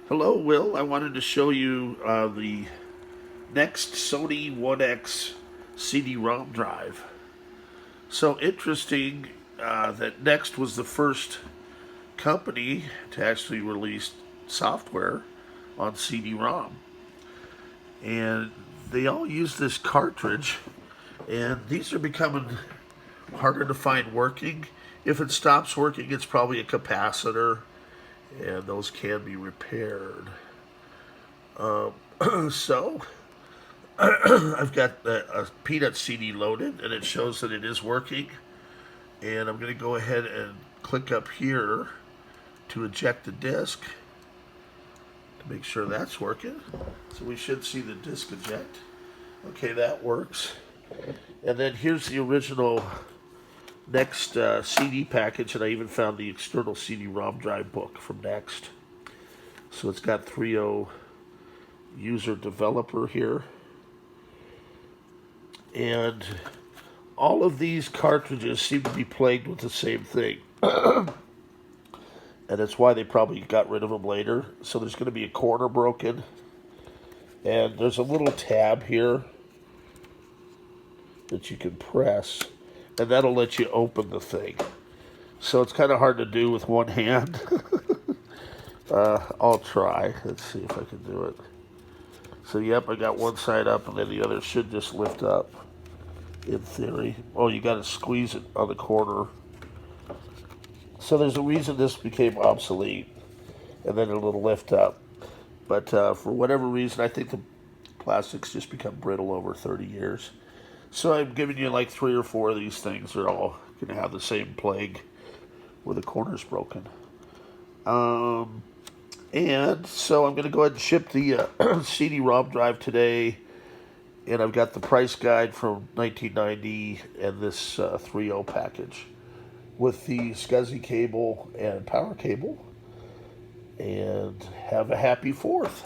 Hello, Will. I wanted to show you the NeXT Sony 1X CD-ROM drive. So interesting that NeXT was the first company to actually release software on CD-ROM. And they all use this cartridge, and these are becoming harder to find working. If it stops working, it's probably a capacitor, and those can be repaired. So I've got a Peanut CD loaded, and it shows that it is working. And I'm going to go ahead and click up here to eject the disk to make sure that's working. So we should see the disk eject. Okay, that works. And then here's the original NeXT CD package, and I even found the external CD-ROM drive book from NeXT. So it's got 3.0 user developer here. And all of these cartridges seem to be plagued with the same thing. And that's why they probably got rid of them later. So there's going to be a corner broken. And there's a little tab here that you can press. And that'll let you open the thing. So it's kind of hard to do with one hand. I'll try. Let's see if I can do it. So yep, I got one side up, and then the other should just lift up, in theory. Oh, you got to squeeze it on the corner. So there's a reason this became obsolete, and then it'll lift up. But for whatever reason, I think the plastics just become brittle over 30 years. So I'm giving you like 3 or 4 of these things. They're all going to have the same plague where the corner's broken. And so I'm going to go ahead and ship the CD-ROM drive today. And I've got the price guide from 1990 and this 3.0 package with the SCSI cable and power cable. And have a happy 4th.